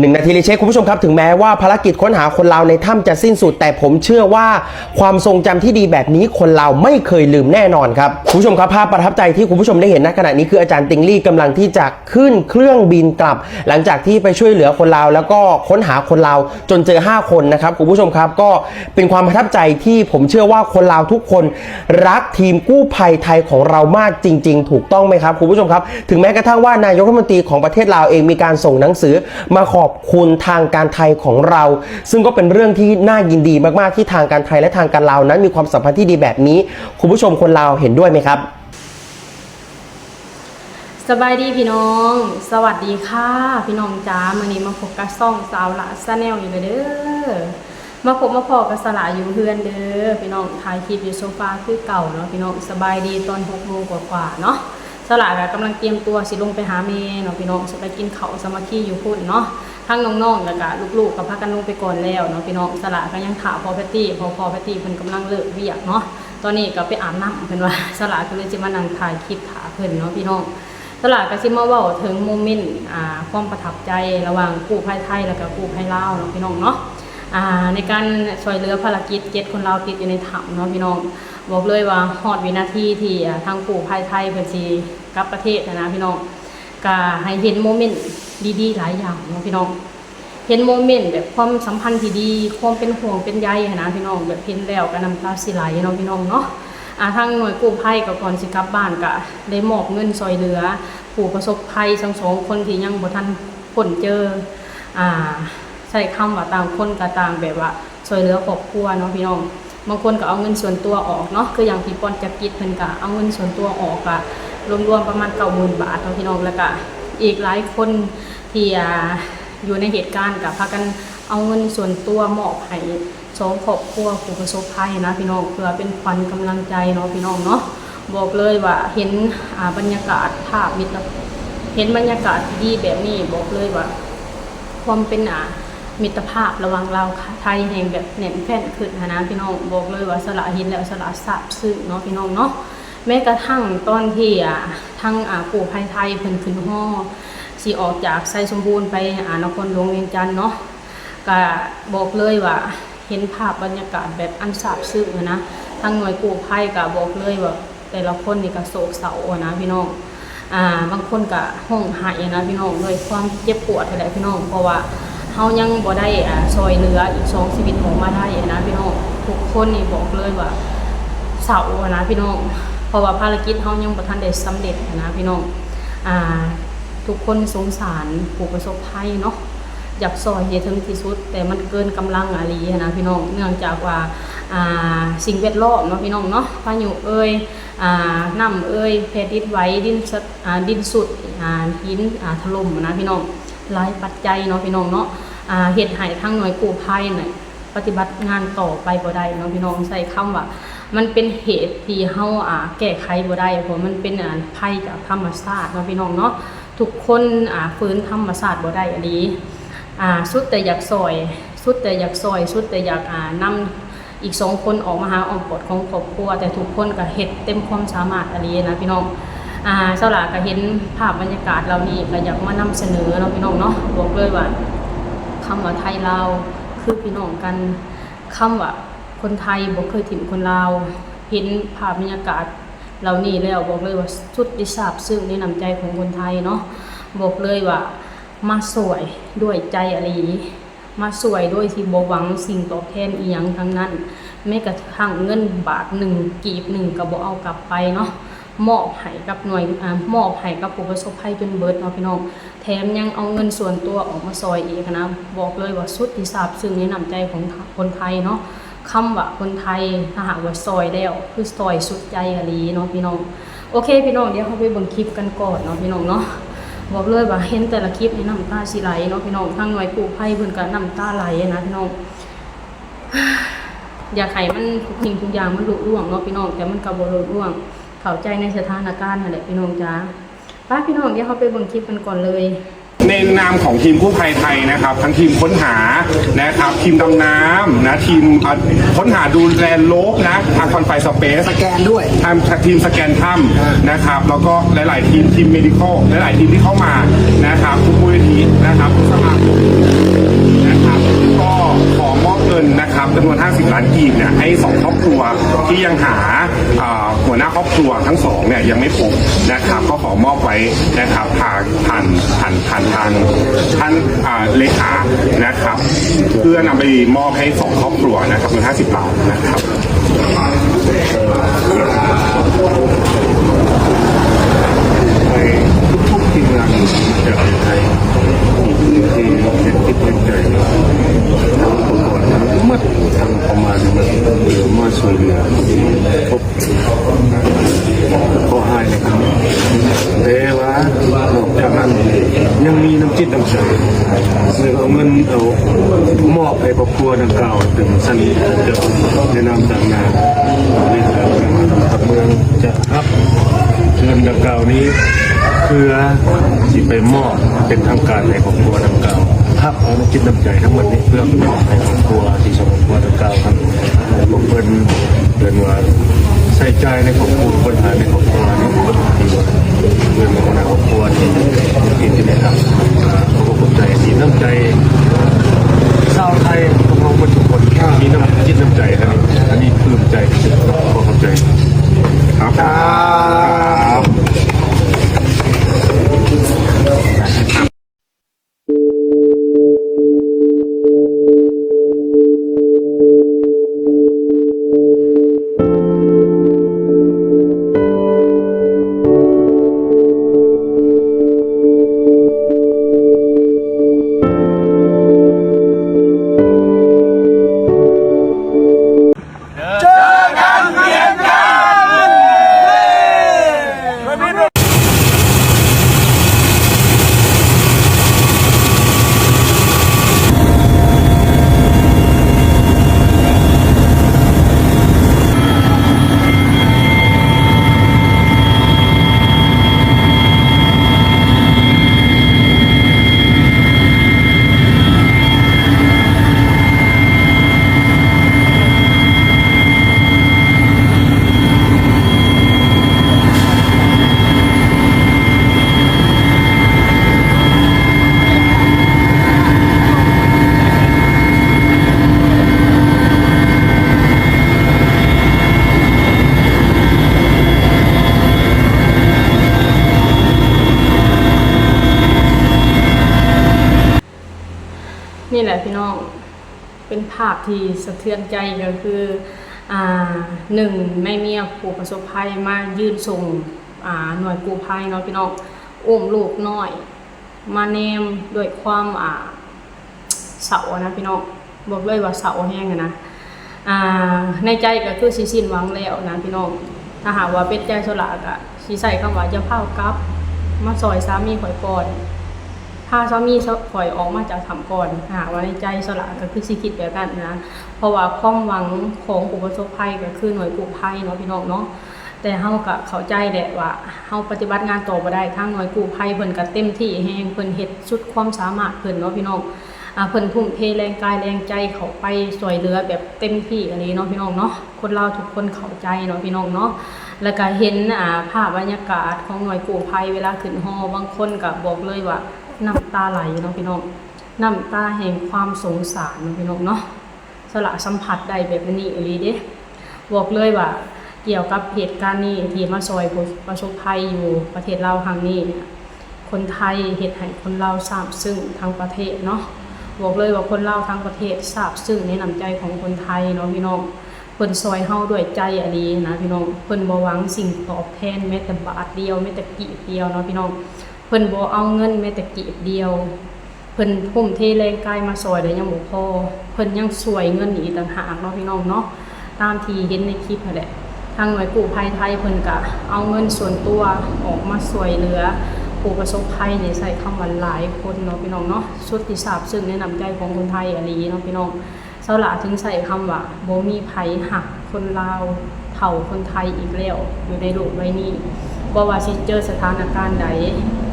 1 นาทีรีเช็คคุณผู้ชมครับถึงแม้ว่าภารกิจค้นหาคนลาวในถ้ำจะสิ้นสุดแต่ผมเชื่อว่าความทรงจำที่ดีแบบนี้คนลาวไม่เคยลืมแน่นอนครับคุณผู้ชมครับภาพประทับใจที่คุณผู้ชมได้เห็นณขณะนี้คืออาจารย์ติงลี่กำลังที่จะขึ้นเครื่องบินกลับหลังจากที่ไปช่วยเหลือคนลาวแล้วก็ค้นหาคนลาวจนเจอ5 คนนะครับคุณผู้ชมครับก็เป็นความประทับใจที่ผมเชื่อว่าคนลาวทุกคนรักทีมกู้ภัยไทยของเรามากจริงๆถูกต้องไหมครับคุณผู้ชมครับถึงแม้กระทั่งว่านายกรัฐมนตรีของประเทศลาวเองมีการส่งหนังสือมาขอบคุณทางการไทยของเราซึ่งก็เป็นเรื่องที่น่ายินดีมากๆที่ทางการไทยและทางการลาวนั้นมีความสัมพันธ์ที่ดีแบบนี้คุณผู้ชมคนลาวเห็นด้วยไหมครับสบายดีพี่น้องสวัสดีค่ะพี่น้องจ้ามื้อนี้มาพบกับซ่องสาวละซาแนลอยู่เด้อมาพบมาพอกับสละอยู่เฮือนเด้อพี่น้องถ่ายคลิปอยู่โซฟาคือเก่าเนาะพี่น้องสบายดีตอน6 โมงกว่าๆเนาะสละก็กำลังเตรียมตัวสิลงไปหาแม่เนาะพี่น้องสิไปกินข้าวสามัคคีอยู่พุ่นเนาะทั้งน้องๆแล้วก็ลูกๆก็พากันลงไปก่อนแล้วเนาะพี่น้องสละก็ยังถามพอแพตตี้พอแพตตี้เพิ่นกำลังเลิกเวียกเนาะตอนนี้ก็ไปอาบน้ำเพิ่นว่าสละก็เลยสิมานั่งถ่ายคลิปถาเพิ่นเนาะพี่น้องสละก็สิมาเว้าถึงโมเมนต์ความประทับใจระหว่างกู้ภัยไทยแล้วก็กู้ภัยลาวเนาะพี่น้องเนาะในการช่วยเหลือภารกิจ7 คนลาวติดอยู่ในถ้ำเนาะพี่น้องบอกเลยว่าฮอดวินาทีที่ทางกู้ภัยไทยเพิ่นสิกลับประเทศนะพี่น้องก็ให้เห็นโมเมนต์ดีๆหลายอย่างเนาะพี่น้องเห็นโมเมนต์แบบความสัมพันธ์ที่ดีความเป็นห่วงเป็นใยนะพี่น้องแบบเห็นแล้วก็น้ำตาสิไหลเนาะพี่น้องเนาะทางหน่วยกู้ภัยก็ก่อนสิกลับบ้านก็ได้มอบเงินช่วยเหลือผู้ประสบภัยทั้ง2 คนที่ยังบ่ทันพ้นเจอใช้คำว่าต่างคนก็ต่างแบบว่าช่วยเหลือครอบครัวเนาะพี่น้องบางคนก็เอาเงินส่วนตัวออกเนาะคืออย่างพี่ปอนจักริดเพิ่นก็เอาเงินส่วนตัวออกก็รวมๆประมาณ 90,000 บาทเนาะพี่น้องแล้วก็อีกหลายคนที่อยู่ในเหตุการณ์ก็พากันเอาเงินส่วนตัวมอบให้2 ครอบครัวผู้ประสบภัยนะพี่น้องเพื่อเป็นขวัญกำลังใจเนาะพี่น้องเนาะบอกเลยว่าเห็นบรรยากาศภาพเห็นบรรยากาศดีแบบนี้บอกเลยว่าความเป็นมิตรภาพระหว่างเราไทยแห่งแบบแน่นแฟ้นขึ้นนะพี่น้องบอกเลยว่าสละเห็นแล้วสละซาบซึ้งเนาะพี่น้องเนาะแม้กระทั่งตอนที่ทั้งกู้ภัยไทยเพิ่นขึ้นฮอสิออกจากไซสมบูรณ์ไปนครหลวงเวียงจันทน์เนาะก็บอกเลยว่าเห็นภาพบรรยากาศแบบอันซาบซึ้งนะทั้งหน่วยกู้ภัยก็บอกเลยว่าแต่ละคนนี่ก็โศกเศร้านะพี่น้องบางคนก็ห้องไห้นะพี่น้องด้วยความเจ็บปวดอะไรพี่น้องเพราะว่าเฮายังบ่ได้ช่วยเหลืออีก2 ชีวิตออกมาได้นะพี่น้องทุกคนนี่บอกเลยว่าเศร้านะพี่น้องเพราะว่าภารกิจเฮายังบ่ทันได้สำเร็จนะพี่น้องทุกคนสงสารผู้ประสบภัยเนาะอยากช่วยให้ถึงที่สุดแต่มันเกินกำลังอีนะพี่น้องเนื่องจากว่าสิ่งแวดล้อมเนาะพี่น้องเนาะพายุน้ำแผ่นดินไหวดินสุดหินถล่มนะพี่น้องหลายปัจจัยเนาะพี่น้องเนาะเฮ็ดให้ทางหน่วยกู้ภัยเนี่ยปฏิบัติงานต่อไปบ่ได้เนาะพี่น้องใช้คำว่ามันเป็นเหตุที่เฮาแก้ไขบ่ได้เพราะมันเป็นภัยจากธรรมชาติเนาะพี่น้องเนาะทุกคนฟื้นธรรมชาติบ่ได้อันนี้สุดแต่อยากซอยสุดแต่อยากนำอีก2 คนออกมาหาอ้อมกอดของครอบครัวแต่ทุกคนก็เฮ็ดเต็มความสามารถอันนี้นะพี่น้องเจ้าหล่าก็เห็นภาพบรรยากาศเหล่านี้ก็อยากมานำเสนอเนาะพี่น้องเนาะบอกเลยว่าคำว่าไทยลาวคือพี่น้องกันคำว่าคนไทยบ่เคยถิ่มคนลาวเห็นภาพบรรยากาศเหล่านี้แล้วบอกเลยว่าสุดที่ซาบซึ้งในน้ำใจของคนไทยเนาะบอกเลยว่ามาสวยด้วยใจอะไรมาสวยด้วยที่บ่หวังสิ่งตอบแทนอีหยังทั้งนั้นแม้กระทั่งเงินบาท1 กีบ1ก็บ่เอากลับไปเนาะมอบให้กับหน่วยมอบให้กับผู้ประสบภัยจนเบิดเนาะพี่น้องแถมยังเอาเงินส่วนตัวออกมาซอยอีกนะบอกเลยว่าสุดที่ซาบซึ้งในน้ำใจของคนไทยเนาะคำว่าคนไทยถ้าหากว่าซอยแล้วคือซอยสุดใจอะไรเนาะพี่น้องโอเคพี่น้องเดี๋ยวเราไปเบิ่งคลิปกันก่อนเนาะพี่น้องเนาะบอกเลยว่าเห็นแต่ละคลิปนี่น้ำตาสิไหลเนาะพี่น้องทางหน่วยกู้ภัยเพิ่นก็น้ำตาไหลนะพี่น้องอยากให้มันทุกสิ่งทุกอย่างมันลุล่วงเนาะพี่น้องแต่มันก็บ่ลุล่วงเข้าใจในสถานการณ์นั่นแหละพี่น้องจ้าป้าพี่น้องเดี๋ยวเราไปเบิ่งคลิปกันก่อนเลย ในนามของทีมกู้ภัยไทยนะครับทั้งทีมค้นหานะครับทีมดำน้ำนะทีมค้นหาดูแลโลกนะทางคอนไฟสเปซสแกนด้วยทีมสแกนถ้ำนะครับแล้วก็หลายๆทีมเมดิคอลหลายๆทีมที่เข้ามานะครับทุกมูลนิธินะครับสมาคมนะครับก็ขอมอบเงินนะครับจำนวน50 ล้านกีบเนี่ยให้2ครอบครัวที่ยังหาหัวหน้าครอบครัวทั้ง2เนี่ยยังไม่พบนะครับก็ขอมอบไว้นะครับผ่านทางท่านเลขานะครับเพื่อนำไปมอบให้2ครอบครัวนะครับจำนวน50 ล้านนะครับทุกทีมงานจากไทยที่เป็นที่เป็นใจทั้งองค์กรทั้งหมดทั้งประมาณมาช่วยเหลือพบก็ให้นะครับแต่ว่านอกจากนั้นยังมีน้ำจิตน้ำใจเลยเอาเงินเอามอบให้ครอบครัวดังกล่าวถึงสนิทจะแนะนำต่างนาในทางกับเมืองจะรับเงินดังกล่าวนี้เพื่อที่ไปมอบเป็นทางการในครอบครัวดังกล่าวครับเอาน้ำจิตน้ำใจทั้งหมดนี้เพื่อมอบให้ครอบครัวที่สมครัวดังกล่าวครับผมเพิ่นว่าใส่ใจในครอบครัวปัญหาในครอบครัวนี่เรื่องของในครอบครัวที่ได้ทำขอบใจมีน้ำใจชาวไทยของเราทุกคนมีน้ำจิตน้ำใจอันนี้ปลื้มใจที่สุดขอบใจครับนี่แหละพี่น้องเป็นภาพที่สะเทือนใจก็คือหนึ่งแม่เมียผู้ประสบภัยมายืนส่งหน่วยกู้ภัยเนาะพี่น้องอุ้มลูกน้อยมาแนมด้วยความเศร้านะพี่น้องบอกเลยว่าเศร้าแห้งนะในใจก็คือสิสิ้นหวังแล้วนะพี่น้องถ้าหากว่าเป็นใจสละก็สิใส่คำว่าจะเผากลับมาซอยสามีข่อยก่อนพาสามีข่อยออกมาจากถ้ำก่อนหากว่าในใจสละก็คือสิคิดแบบนั้นนะเพราะว่าความหวังของผู้ประสบภัยก็คือหน่วยกู้ภัยเนาะพี่น้องเนาะแต่เฮาก็เข้าใจแหละว่าเฮาปฏิบัติงานต่อบ่ได้ทางหน่วยกู้ภัยเพิ่นก็เต็มที่แฮงเพิ่นเฮ็ดสุดความสามารถเพิ่นเนาะพี่น้องเพิ่นทุ่มเทแรงกายแรงใจเข้าไปช่วยเหลือแบบเต็มที่อันนี้เนาะพี่น้องเนาะคนเราทุกคนเข้าใจเนาะพี่น้องเนาะแล้วก็เห็นภาพบรรยากาศของหน่วยกู้ภัยเวลาขึ้นฮอบางคนก็บอกเลยว่าน้ำตาไหลเนาะพี่น้องน้ำตาแห่งความสงสารเนาะพี่น้องเนาะสละสัมผัสได้แบบนี้อีหลีเด้บอกเลยว่าเกี่ยวกับเหตุการณ์นี้ที่มาซอยผู้ประสบภัยอยู่ประเทศลาวครั้งนี้คนไทยเฮ็ดให้คนลาวซาบซึ้งทั้งประเทศเนาะบอกเลยว่าคนลาวทั้งประเทศซาบซึ้งในน้ำใจของคนไทยเนาะพี่น้องเพิ่นซอยเฮาด้วยใจอีหลีนะพี่น้องเพิ่นบ่หวังสิ่งตอบแทนแม้แต่บาทเดียวแม้แต่กีบเดียวเนาะพี่น้องเพิ่นบ่เอาเงินแม้แต่กีบเดียวเพิ่นทุ่มเทแรงกายมาซอยได้ยังบ่พอเพิ่นยังช่วยเงินอีกต่างหากเนาะพี่น้องเนาะตามที่เห็นในคลิปนั่นแหละทางหน่วยกู้ภัยไทยเพิ่นก็เอาเงินส่วนตัวออกมาช่วยเหลือผู้ประสบภัยนี่ใส่คำว่าหลายคนเนาะพี่น้องเนาะสุดที่ซาบซึ้งในน้ำใจของคนไทยอีหลีเนาะพี่น้องเสาหลาถึงใส่คำว่าบ่มีไผหักคนลาวเท่าคนไทยอีกแล้วอยู่ในโลกใบนี้บ่ว่าสิเจอสถานการณ์ใด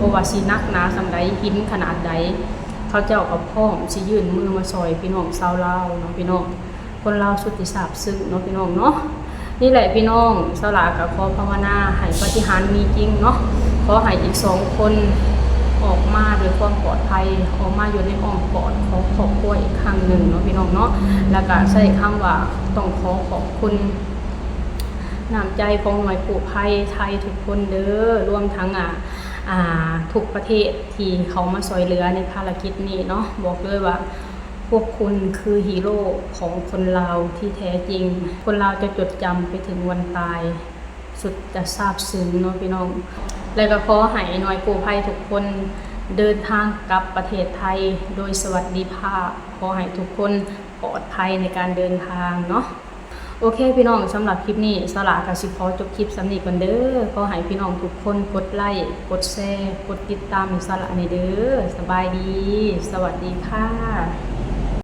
บ่ว่าสินักหนาสำใดหินขนาดใดเขาเจ้าก็พร้อมสิยื่นมือมาซอยพี่น้องชาวลาวเนาะพี่น้องคนลาวสุดที่ซาบซึ้งเนาะพี่น้องเนาะนี่แหละพี่น้องสลาก็ขอภาวนาให้ปาฏิหาริย์มีจริงเนาะขอให้อีก2คนออกมาด้วยความปลอดภัยออกมาอยู่ในอ้อมกอดของครอบครัวอีกครั้งหนึ่งเนาะพี่น้องเนาะแล้วก็ใช้คำว่าต้องขอบคุณน้ำใจของหน่วยกู้ภัยไทยทุกคนเด้อรวมทั้งทุกประเทศที่เขามาช่วยเหลือในภารกิจนี้เนาะบอกเลยว่าพวกคุณคือฮีโร่ของคนลาวที่แท้จริงคนลาวจะจดจำไปถึงวันตายสุดจะซาบซึ้งเนาะพี่น้องและก็ขอให้หน่วยกู้ภัยทุกคนเดินทางกลับประเทศไทยโดยสวัสดิภาพขอให้ทุกคนปลอดภัยในการเดินทางเนาะโอเคพี่น้องสำหรับคลิปนี้สลากสิขอจบคลิปสำนีกันเด้อขอให้พี่น้องทุกคนกดไลค์กดแชร์กดติดตามสลากในเด้อสบายดีสวัสดีค่ะ